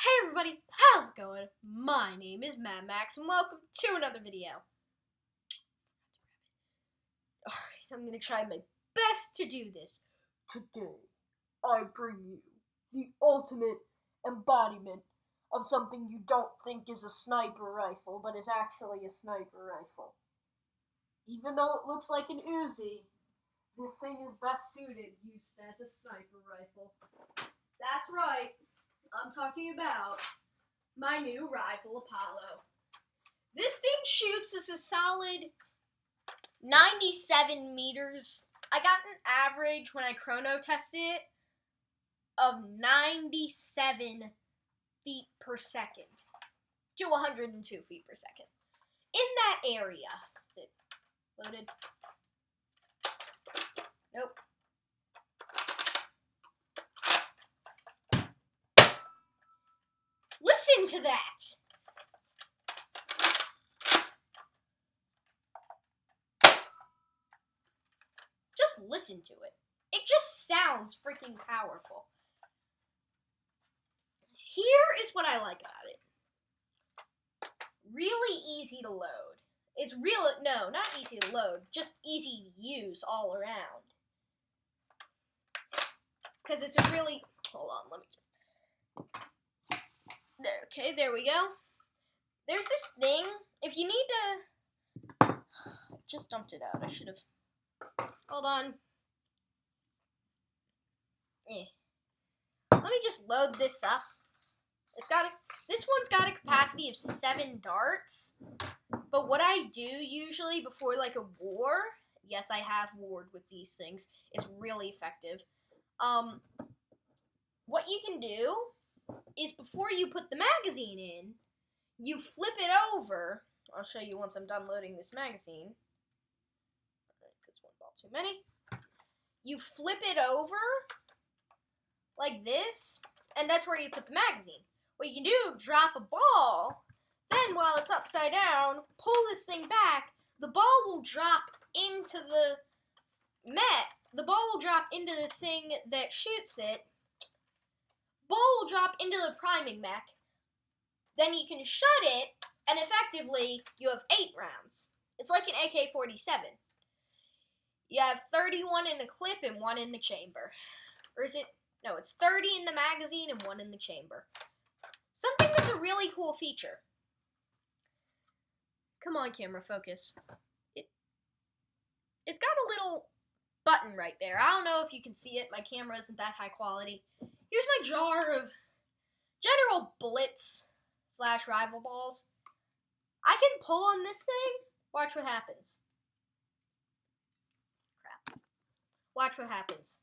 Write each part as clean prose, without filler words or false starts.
Hey everybody, how's it going? My name is Mad Max and welcome to another video. Alright, I'm gonna try my best to do this. Today, I bring you the ultimate embodiment of something you don't think is a sniper rifle, but is actually a sniper rifle. Even though it looks like an Uzi, this thing is best suited used as a sniper rifle. That's right. I'm talking about my new rifle, Apollo. This thing shoots as a solid 97 meters. I got an average when I chrono tested it of 97 feet per second to 102 feet per second. In that area. Is it loaded? Nope. Listen to that! Just listen to it. It just sounds freaking powerful. Here is what I like about it. Really easy to load. It's no, not easy to load, just easy to use all around. Because it's a really, hold on, let me just, there, okay, there we go. There's this thing, if you need to, just dumped it out, I should have, hold on. Let me just load this up. This one's got a capacity of 7 darts, but what I do usually before like a war, yes I have warred with these things, it's really effective. What you can do is before you put the magazine in, you flip it over. I'll show you once I'm done loading this magazine. That's one ball too many. You flip it over like this, and that's where you put the magazine. What you can do, drop a ball, then while it's upside down, pull this thing back, the ball will drop into the mat. The ball will drop into the thing that shoots it. Ball will drop into the priming mech. Then you can shut it, and effectively, you have 8 rounds. It's like an AK-47. You have 31 in the clip and 1 in the chamber. Or is it? No, it's 30 in the magazine and 1 in the chamber. Something that's a really cool feature. Come on, camera, focus. It's got a little button right there. I don't know if you can see it. My camera isn't that high quality. Here's my jar of general bullets / rival balls. I can pull on this thing. Watch what happens. Crap. Watch what happens.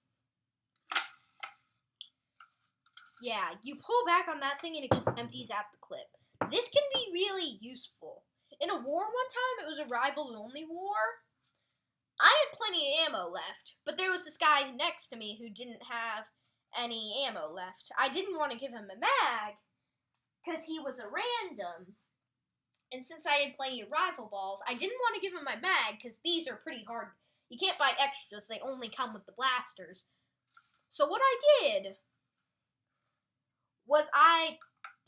Yeah, you pull back on that thing and it just empties out the clip. This can be really useful. In a war one time, it was a rivals-only war. I had plenty of ammo left, but there was this guy next to me who didn't have any ammo left. I didn't want to give him a mag because he was a random. And since I had plenty of rival balls, I didn't want to give him my mag because these are pretty hard. You can't buy extras. They only come with the blasters. So what I did was I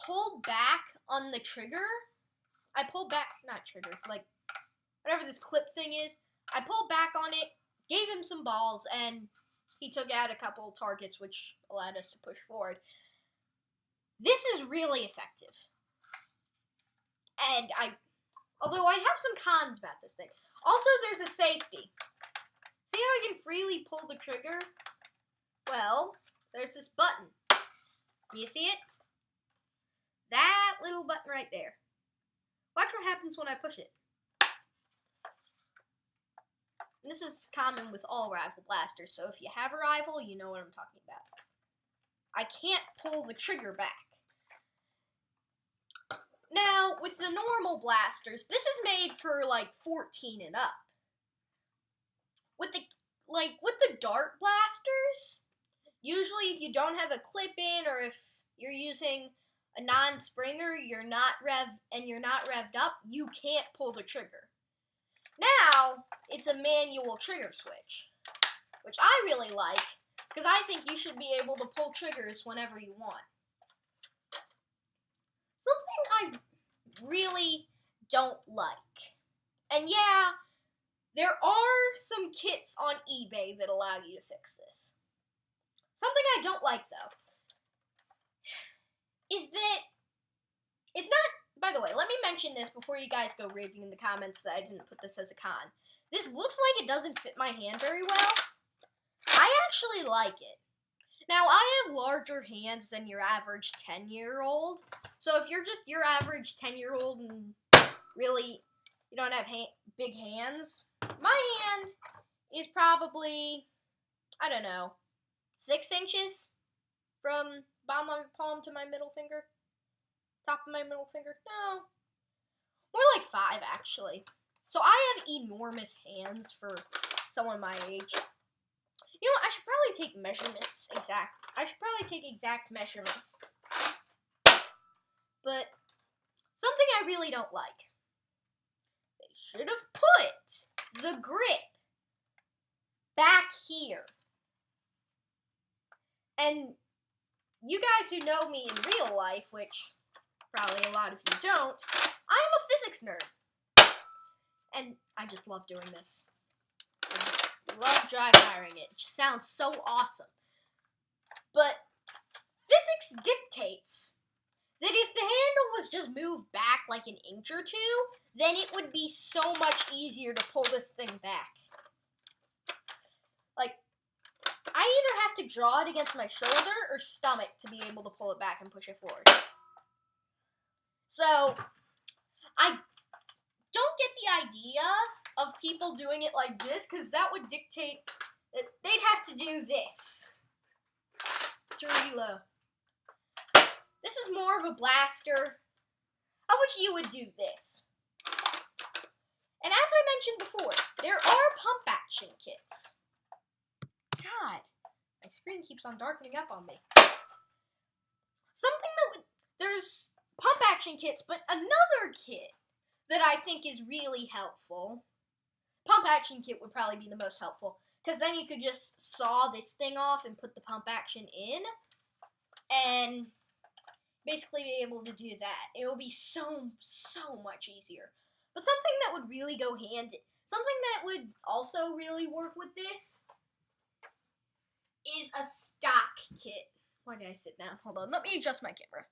pulled back on the trigger. I pulled back, not trigger, like whatever this clip thing is. I pulled back on it, gave him some balls, and he took out a couple targets, which allowed us to push forward. This is really effective. And although I have some cons about this thing. Also, there's a safety. See how I can freely pull the trigger? Well, there's this button. Do you see it? That little button right there. Watch what happens when I push it. And this is common with all rifle blasters, so if you have a rifle, you know what I'm talking about. I can't pull the trigger back. Now, with the normal blasters, this is made for like 14 and up. With the dart blasters, usually if you don't have a clip in or if you're using a non-springer, you're not revved up, you can't pull the trigger. Now, it's a manual trigger switch, which I really like, because I think you should be able to pull triggers whenever you want. I really don't like. And yeah, there are some kits on eBay that allow you to fix this. Something I don't like, though, is that it's not... By the way, let me mention this before you guys go raving in the comments that I didn't put this as a con. This looks like it doesn't fit my hand very well. I actually like it. Now, I have larger hands than your average 10-year-old. So if you're just your average 10-year-old and really you don't have big hands, my hand is probably, I don't know, 6 inches from bottom of my palm to my middle finger. Top of my middle finger. No. More like 5, actually. So I have enormous hands for someone my age. You know what? I should probably take measurements. I should probably take exact measurements. But something I really don't like. They should have put the grip back here. And you guys who know me in real life, which probably a lot of you don't, I am a physics nerd. And I just love doing this. I just love dry firing it. It just sounds so awesome. But physics dictates that if the handle was just moved back like an inch or 2, then it would be so much easier to pull this thing back. Like, I either have to draw it against my shoulder or stomach to be able to pull it back and push it forward. So, I don't get the idea of people doing it like this, because that would dictate that they'd have to do this to reload. This is more of a blaster, of which you would do this. And as I mentioned before, there are pump action kits. God, my screen keeps on darkening up on me. There's pump action kits, but another kit that I think is really helpful. Pump action kit would probably be the most helpful, because then you could just saw this thing off and put the pump action in, and basically be able to do that. It will be so much easier. But something that would really go something that would also really work with this is a stock kit. Why did I sit down? Hold on, let me adjust my camera.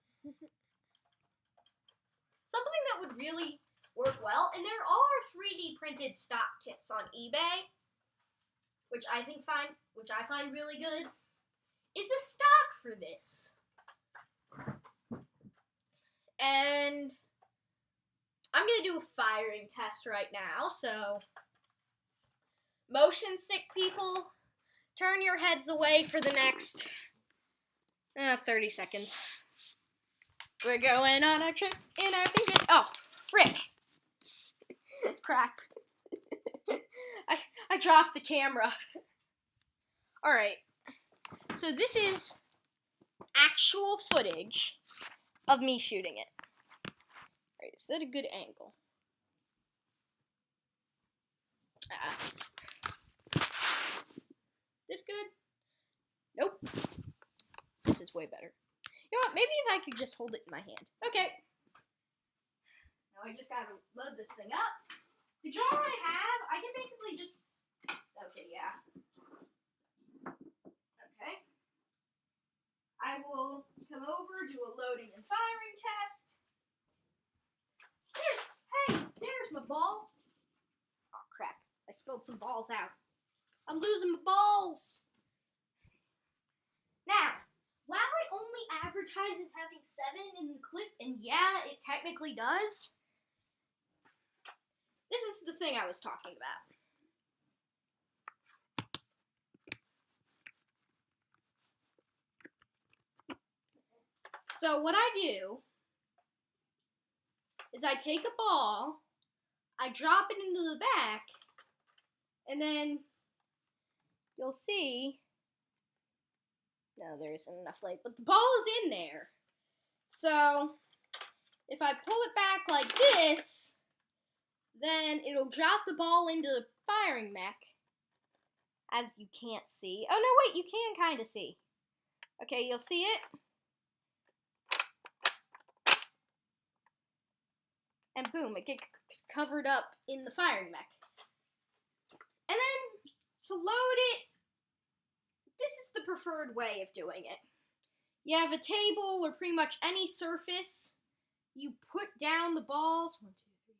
Something that would really work well, and there are 3D printed stock kits on eBay, which I find really good, is a stock for this. And I'm going to do a firing test right now, so motion sick people, turn your heads away for the next 30 seconds. We're going on a trip in our future. Oh, frick. Crap. I dropped the camera. Alright. So this is actual footage of me shooting it. Alright, is that a good angle? This good? Nope. This is way better. You know what? Maybe if I could just hold it in my hand. Okay. Now I just gotta load this thing up. The jar I have, I can basically just... Okay, yeah. Okay. I will come over, do a loading and firing test. There's my ball. Oh, crap. I spilled some balls out. I'm losing my balls. Now, while it only advertises having 7 in the clip, and yeah, it technically does, this is the thing I was talking about. So what I do is I take a ball, I drop it into the back, and then you'll see, no, there isn't enough light, but the ball is in there. So if I pull it back like this, then it'll drop the ball into the firing mech, as you can't see. Oh, no, wait, you can kind of see. Okay, you'll see it. and boom, it gets covered up in the firing mech. And then, to load it, this is the preferred way of doing it. You have a table or pretty much any surface. You put down the balls. 1, 2, 3,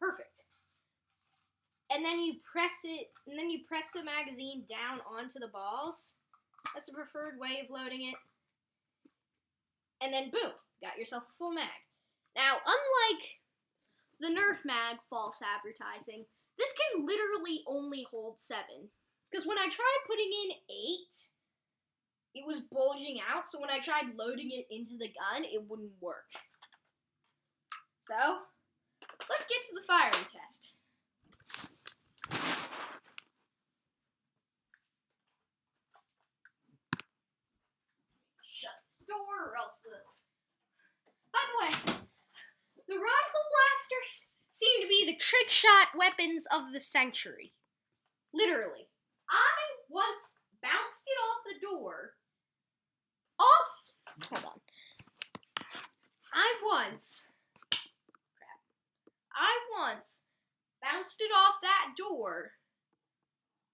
4. Perfect. And then you press it, and then you press the magazine down onto the balls. That's the preferred way of loading it. And then boom, got yourself a full mag. Now, unlike the Nerf mag, false advertising, this can literally only hold 7. Because when I tried putting in 8, it was bulging out, so when I tried loading it into the gun, it wouldn't work. So, let's get to the firing test. Shut this door or else the... By the way, the rifle blasters seem to be the trick shot weapons of the century. Literally. I once bounced it off the door. Hold on. I once bounced it off that door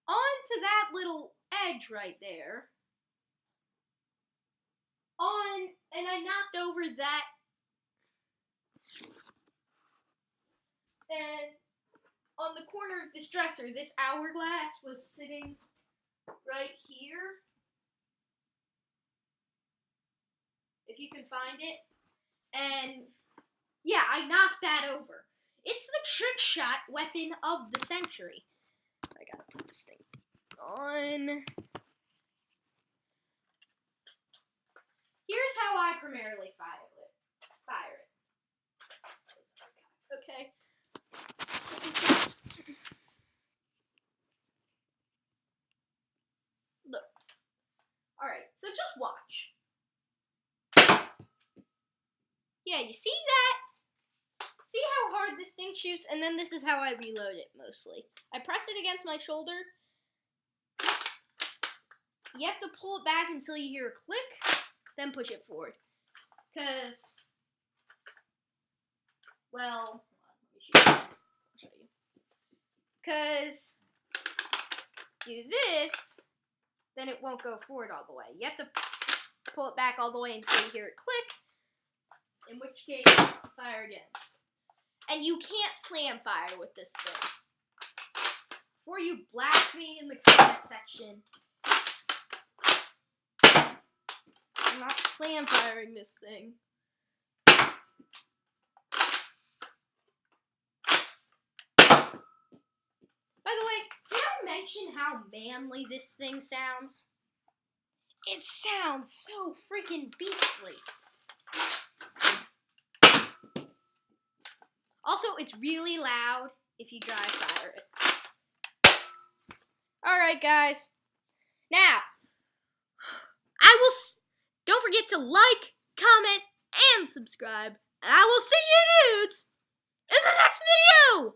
onto that little edge right there. And I knocked over that. And on the corner of this dresser, this hourglass was sitting right here. If you can find it. And yeah, I knocked that over. It's the trick shot weapon of the century. I gotta put this thing on. Here's how I primarily fire it. Okay. Look. Alright, so just watch. Yeah, you see that? See how hard this thing shoots? And then this is how I reload it, mostly. I press it against my shoulder. You have to pull it back until you hear a click, then push it forward. Because, well, let me show you. Because do this, then it won't go forward all the way. You have to pull it back all the way until you hear it click. In which case, fire again. And you can't slam fire with this thing. Before you blast me in the comment section, I'm not slam firing this thing. By the way, did I mention how manly this thing sounds? It sounds so freaking beastly. Also, it's really loud if you dry fire it. Alright, guys. Now, don't forget to like, comment, and subscribe. And I will see you dudes in the next video!